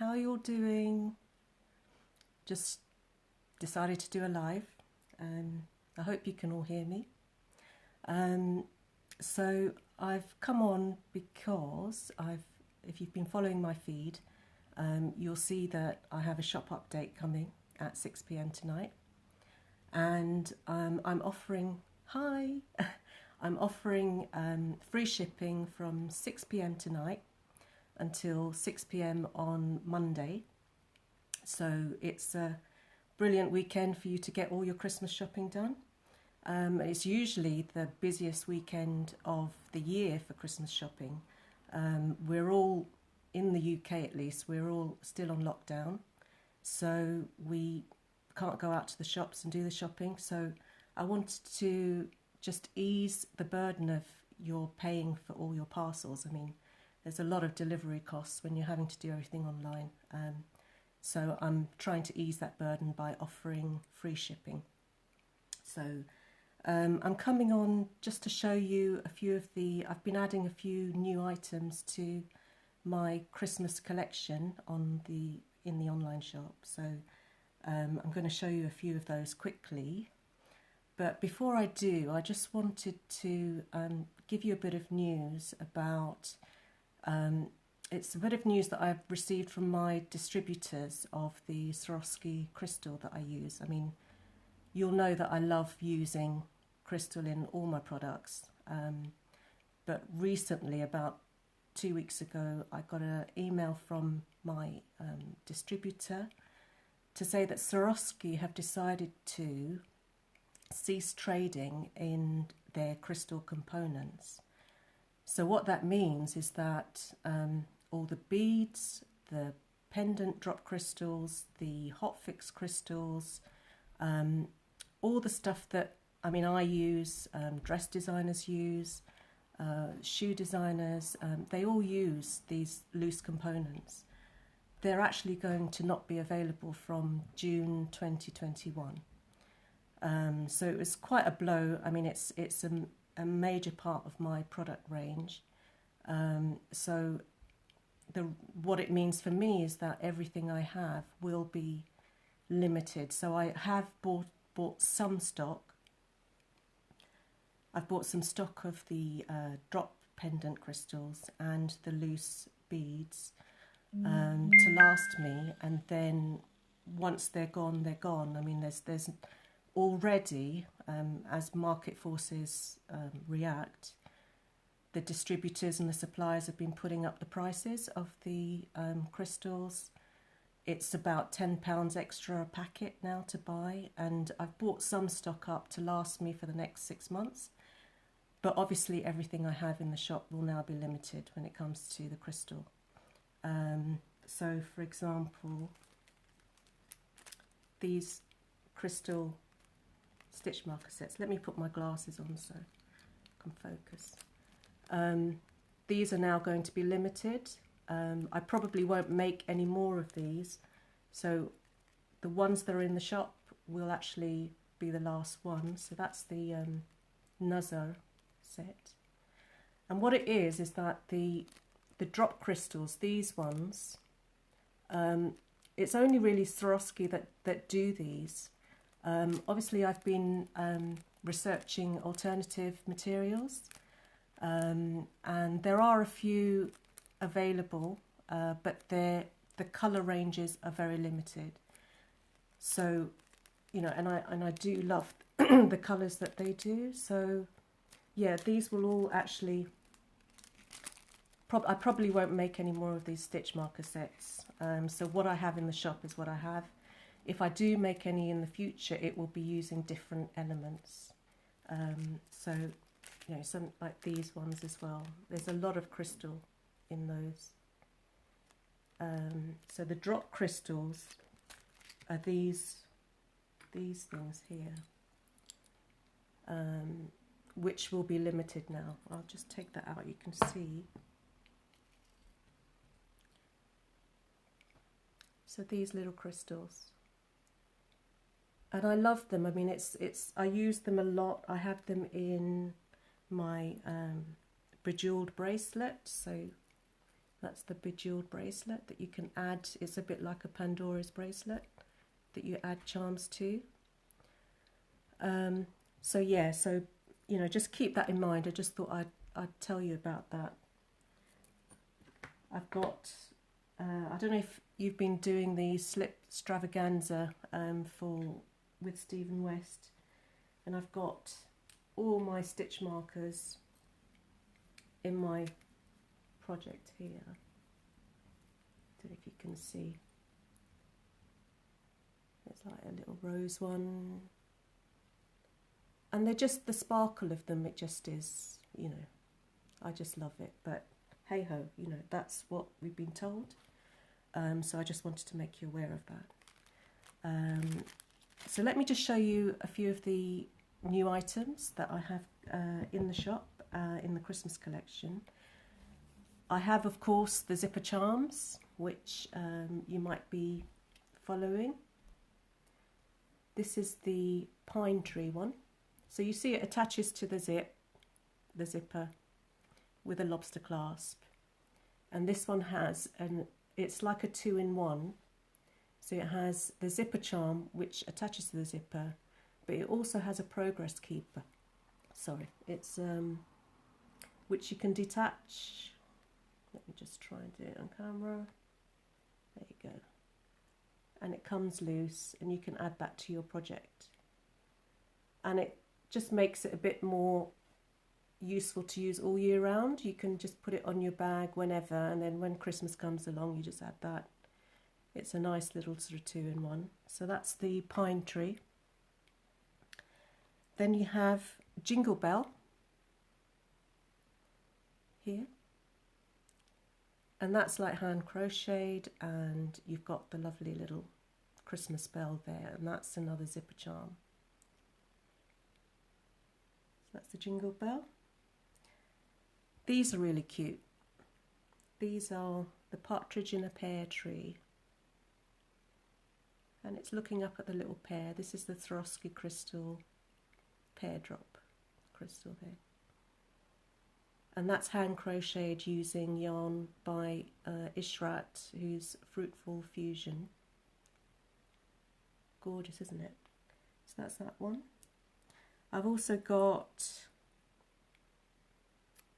how are you all doing? Just decided to do a live. I hope you can all hear me. So I've come on because if you've been following my feed, you'll see that I have a shop update coming at 6 p.m. tonight. And I'm offering, I'm offering free shipping from 6 p.m. tonight until 6 p.m. on Monday. So it's a brilliant weekend for you to get all your Christmas shopping done. It's usually the busiest weekend of the year for Christmas shopping. We're all, in the UK at least, we're all still on lockdown. So we can't go out to the shops and do the shopping. So I wanted to just ease the burden of your paying for all your parcels. I mean, there's a lot of delivery costs when you're having to do everything online. So I'm trying to ease that burden by offering free shipping. So I'm coming on just to show you a few of I've been adding a few new items to my Christmas collection in the online shop. So I'm going to show you a few of those quickly. But before I do, I just wanted to give you a bit of news about, it's a bit of news that I've received from my distributors of the Swarovski crystal that I use. I mean, you'll know that I love using crystal in all my products. But recently, about 2 weeks ago, I got an email from my distributor to say that Swarovski have decided to cease trading in their crystal components. So what that means is that all the beads, the pendant drop crystals, the hotfix crystals, all the stuff that, I mean, I use, dress designers use, shoe designers, they all use these loose components. They're actually going to not be available from June 2021. So it was quite a blow. I mean, it's a major part of my product range. So what it means for me is that everything I have will be limited. So I have bought some stock. I've bought some stock of the drop pendant crystals and the loose beads to last me, and then once they're gone, they're gone. I mean, there's already, as market forces react, the distributors and the suppliers have been putting up the prices of the crystals. It's about £10 extra a packet now to buy, and I've bought some stock up to last me for the next 6 months. But obviously everything I have in the shop will now be limited when it comes to the crystal. So for example, these crystal stitch marker sets. Let me put my glasses on so I can focus. These are now going to be limited. I probably won't make any more of these. So the ones that are in the shop will actually be the last one. So that's the Nazar set. And what it is that the drop crystals, these ones, it's only really Swarovski that do these. Obviously I've been researching alternative materials, and there are a few available, but the colour ranges are very limited. So, you know, and I do love the colours that they do. So yeah, these will all actually, I probably won't make any more of these stitch marker sets. So what I have in the shop is what I have. If I do make any in the future, it will be using different elements. So, you know, some like these ones as well. There's a lot of crystal in those. So the drop crystals are these things here, which will be limited now. I'll just take that out. You can see. So these little crystals. And I love them. I mean, I use them a lot. I have them in my bejeweled bracelet. So That's the bejeweled bracelet that you can add. It's a bit like a Pandora's bracelet that you add charms to. So yeah, so you know, just keep that in mind. I just thought I'd tell you about that. I've got, I don't know if you've been doing the slip extravaganza with Stephen West, and I've got all my stitch markers in my project here. I don't know if you can see. It's like a little rose one. And they're just, the sparkle of them, it just is, you know, I just love it. But hey ho, you know, that's what we've been told. So I just wanted to make you aware of that. So let me just show you a few of the new items that I have in the shop, in the Christmas collection. I have, of course, the zipper charms, which you might be following. This is the pine tree one. So you see it attaches to the zipper with a lobster clasp. And this one has, it's like a 2-in-1. So it has the zipper charm, which attaches to the zipper, but it also has a progress keeper. Sorry, it's which you can detach. Let me just try and do it on camera. There you go. And it comes loose, and you can add that to your project. And it just makes it a bit more useful to use all year round. You can just put it on your bag whenever, and then when Christmas comes along, you just add that. It's a nice little sort of 2-in-1. So that's the pine tree. Then you have Jingle Bell here. And that's like hand crocheted, and you've got the lovely little Christmas bell there, and that's another zipper charm. So that's the Jingle Bell. These are really cute. These are the partridge in a pear tree. And it's looking up at the little pear. This is the Swarovski crystal pear drop crystal there. And that's hand crocheted using yarn by Ishrat, who's Fruitful Fusion. Gorgeous, isn't it? So that's that one. I've also got,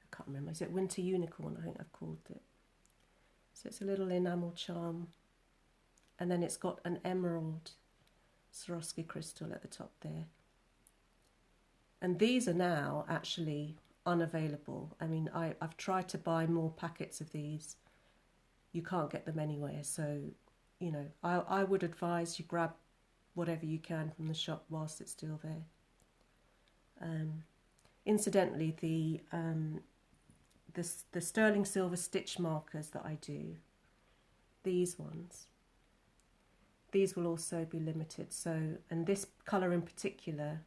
I can't remember, is it Winter Unicorn, I think I've called it. So it's a little enamel charm. And then it's got an emerald Swarovski crystal at the top there. And these are now actually unavailable. I mean, I've tried to buy more packets of these. You can't get them anywhere. So, you know, I would advise you grab whatever you can from the shop whilst it's still there. Incidentally, the sterling silver stitch markers that I do, these ones, these will also be limited. So, and this colour in particular,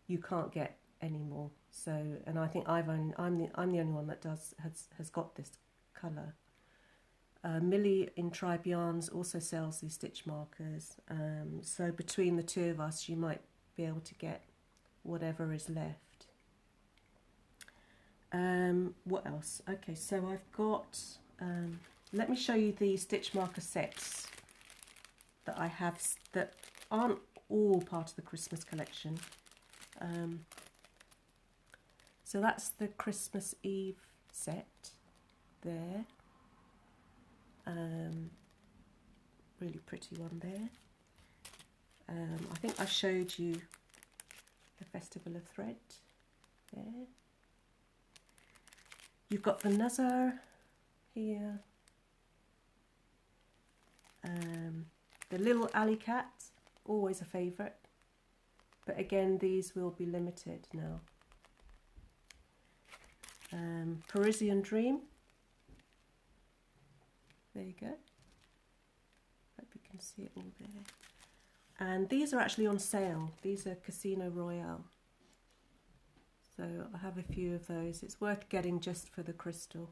you can't get anymore. So, and I think I'm the only one that has got this colour. Millie in Tribe Yarns also sells these stitch markers. So between the two of us, you might be able to get whatever is left. What else? Okay, so I've got, let me show you the stitch marker sets that I have that aren't all part of the Christmas collection. So that's the Christmas Eve set there. Really pretty one there. I think I showed you the Festival of Thread there. You've got the Nazar here. The little alley cat, always a favourite. But again, these will be limited now. Parisian Dream. There you go. Hope you can see it all there. And these are actually on sale. These are Casino Royale. So I have a few of those. It's worth getting just for the crystal.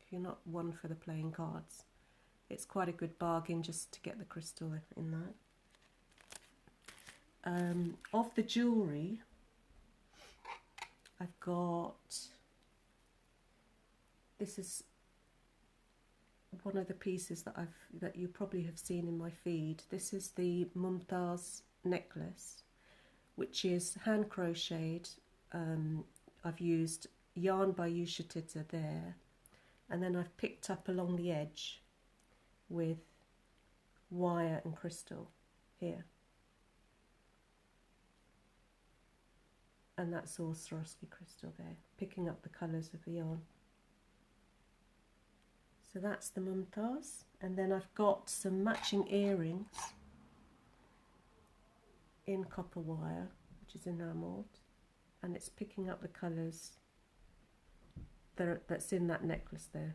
If you're not one for the playing cards, it's quite a good bargain just to get the crystal in that. Of the jewellery, I've got, this is one of the pieces that you probably have seen in my feed. This is the Mumtaz necklace, which is hand crocheted. I've used yarn by Ushatita there, and then I've picked up along the edge with wire and crystal here, and that's all Swarovski crystal there, picking up the colours of the yarn. So that's the Mumtaz, and then I've got some matching earrings in copper wire, which is enamelled, and it's picking up the colours that's in that necklace there.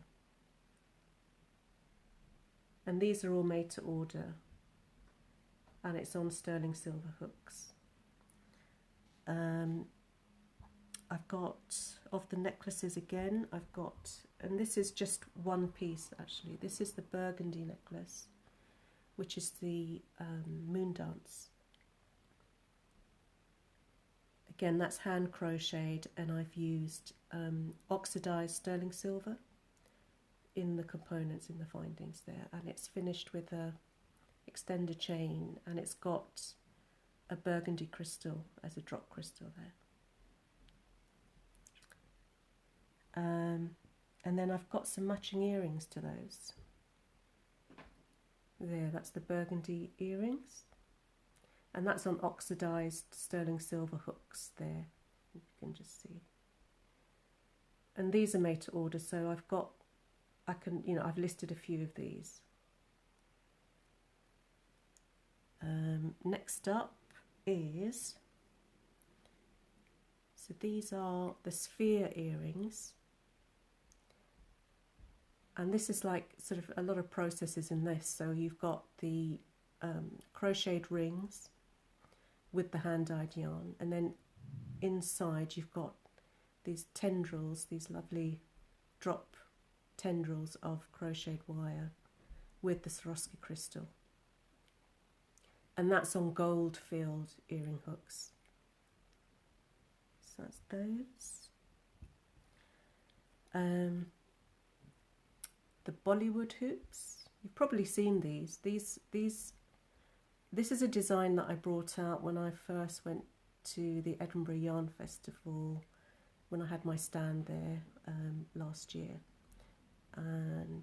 And these are all made to order, and it's on sterling silver hooks. I've got, of the necklaces again, I've got, and this is just one piece actually, this is the burgundy necklace, which is the moon dance. Again, that's hand crocheted, and I've used oxidized sterling silver in the components, in the findings there, and it's finished with a extender chain, and it's got a burgundy crystal as a drop crystal there. And then I've got some matching earrings to those. There, that's the burgundy earrings, and that's on oxidized sterling silver hooks there, you can just see. And these are made to order, so I've listed a few of these. Next up is, so these are the sphere earrings, and this is like sort of a lot of processes in this. So you've got the crocheted rings with the hand-dyed yarn, and then inside you've got these tendrils, these lovely drop tendrils of crocheted wire with the Swarovski crystal, and that's on gold filled earring hooks. So that's those. The Bollywood hoops, you've probably seen these. This is a design that I brought out when I first went to the Edinburgh Yarn Festival, when I had my stand there last year. And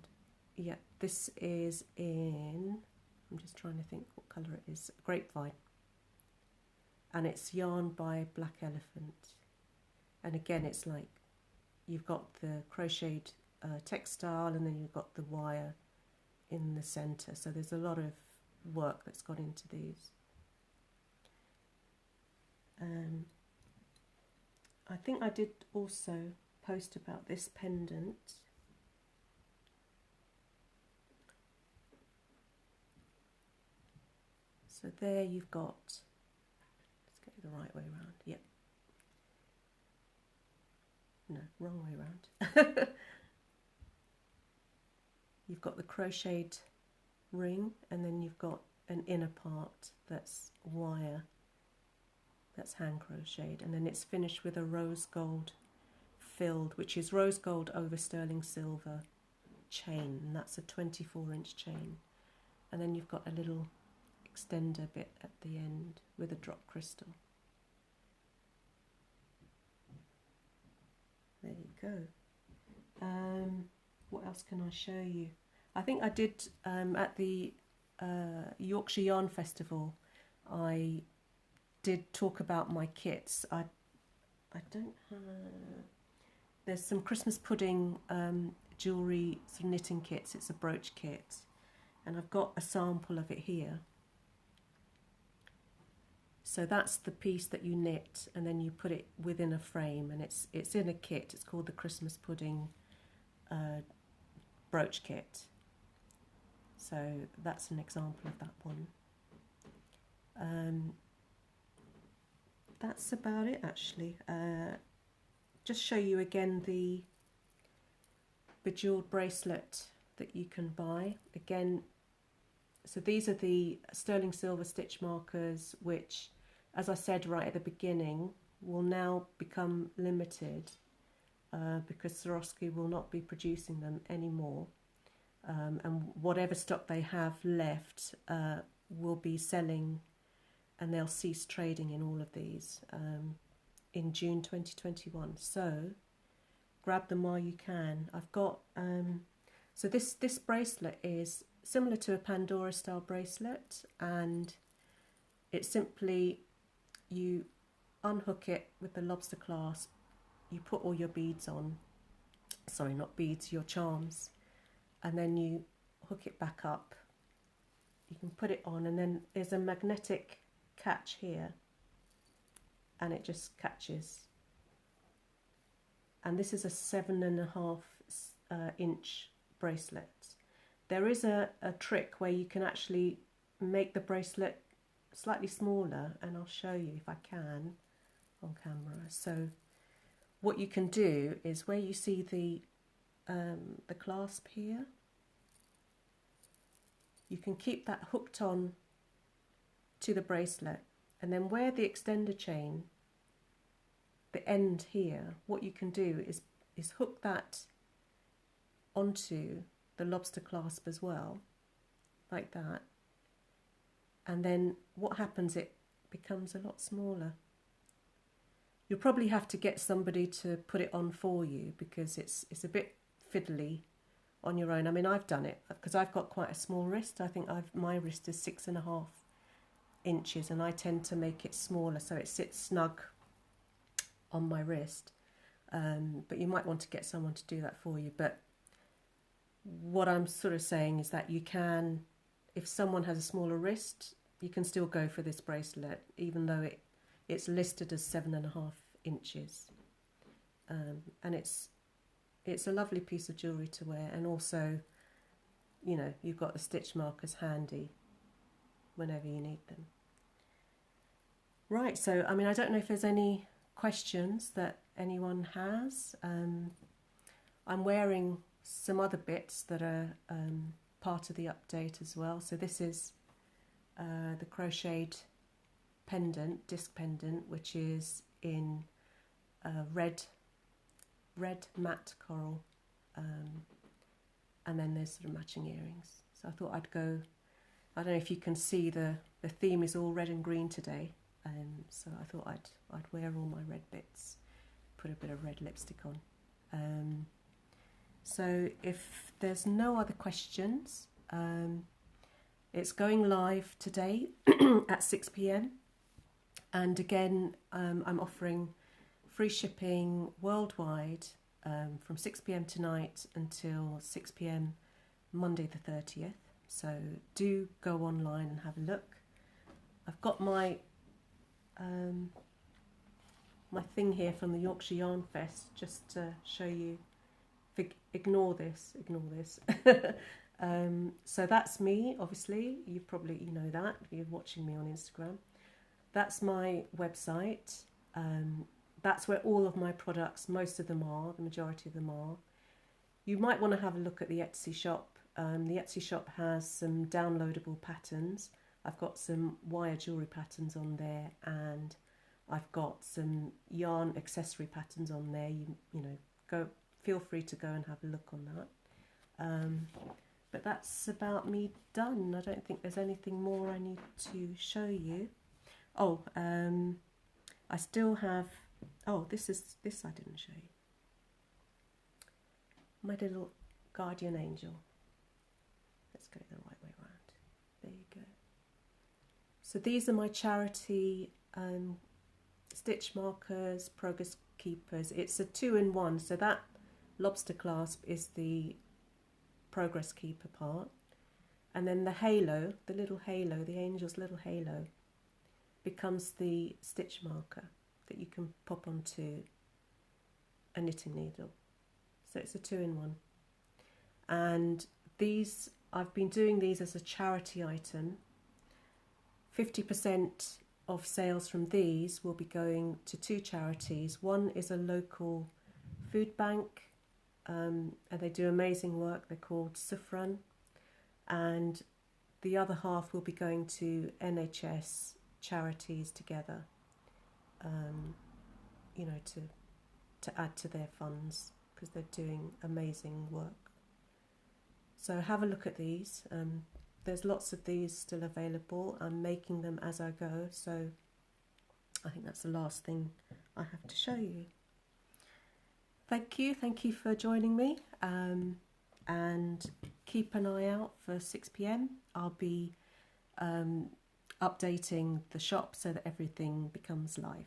yeah, this is in, I'm just trying to think what colour it is, grapevine, and it's yarn by Black Elephant. And again, it's like you've got the crocheted textile, and then you've got the wire in the centre, so there's a lot of work that's gone into these. I think I did also post about this pendant. So there you've got, let's get it the right way around, yep. No, wrong way around. You've got the crocheted ring, and then you've got an inner part that's wire, that's hand crocheted, and then it's finished with a rose gold filled, which is rose gold over sterling silver chain, and that's a 24-inch chain. And then you've got a little extender bit at the end with a drop crystal. There you go. What else can I show you? I think I did at the Yorkshire Yarn Festival, I did talk about my kits. I don't have, there's some Christmas pudding jewellery sort of knitting kits. It's a brooch kit, and I've got a sample of it here. So that's the piece that you knit, and then you put it within a frame, and it's in a kit. It's called the Christmas pudding brooch kit. So that's an example of that one. That's about it actually. Just show you again the bejeweled bracelet that you can buy. Again, so these are the sterling silver stitch markers, which, as I said right at the beginning, will now become limited because Swarovski will not be producing them anymore. and whatever stock they have left will be selling, and they'll cease trading in all of these in June 2021. So grab them while you can. I've got so this bracelet is similar to a Pandora style bracelet, and it's simply, you unhook it with the lobster clasp, you put all your beads on, sorry, not beads, your charms, and then you hook it back up. You can put it on, and then there's a magnetic catch here, and it just catches. And this is a 7.5 inch bracelet. There is a trick where you can actually make the bracelet slightly smaller, and I'll show you if I can on camera. So what you can do is, where you see the clasp here, you can keep that hooked on to the bracelet, and then where the extender chain, the end here, what you can do is hook that onto the lobster clasp as well, like that, and then what happens, it becomes a lot smaller. You'll probably have to get somebody to put it on for you, because it's a bit fiddly on your own. I mean, I've done it because I've got quite a small wrist. I think my wrist is 6.5 inches, and I tend to make it smaller so it sits snug on my wrist. But you might want to get someone to do that for you. But what I'm sort of saying is that you can, if someone has a smaller wrist, you can still go for this bracelet, even though it's listed as 7.5 inches. And it's a lovely piece of jewellery to wear, and also, you know, you've got the stitch markers handy whenever you need them. Right, so I mean, I don't know if there's any questions that anyone has. I'm wearing some other bits that are part of the update as well. So this is the crocheted pendant, disc pendant, which is in red matte coral, and then there's sort of matching earrings. So I thought I'd go, I don't know if you can see the theme is all red and green today, so I thought I'd wear all my red bits, put a bit of red lipstick on. So if there's no other questions, it's going live today at 6 p.m. and again, I'm offering free shipping worldwide from 6 p.m. tonight until 6 p.m. Monday the 30th. So do go online and have a look. I've got my my thing here from the Yorkshire Yarn Fest, just to show you. Ignore this. So that's me, obviously. You know that if you're watching me on Instagram. That's my website. That's where all of my products, most of them are, the majority of them are. You might want to have a look at the Etsy shop. The Etsy shop has some downloadable patterns. I've got some wire jewellery patterns on there, and I've got some yarn accessory patterns on there. You know, feel free to go and have a look on that. But that's about me done. I don't think there's anything more I need to show you. Oh, I still have, this I didn't show you. My little guardian angel. Let's go the right way around. There you go. So these are my charity stitch markers, progress keepers. It's a 2-in-1, so that lobster clasp is the progress keeper part, and then the halo, the little halo, the angel's little halo, becomes the stitch marker that you can pop onto a knitting needle. So it's a 2-in-1, and these, I've been doing these as a charity item. 50% of sales from these will be going to 2 charities. One is a local food bank, and they do amazing work. They're called Sufran, and the other half will be going to NHS charities together, you know, to add to their funds, because they're doing amazing work. So have a look at these. There's lots of these still available. I'm making them as I go, so I think that's the last thing I have to show you. Thank you for joining me, and keep an eye out for 6 p.m. I'll be updating the shop so that everything becomes live.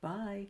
Bye.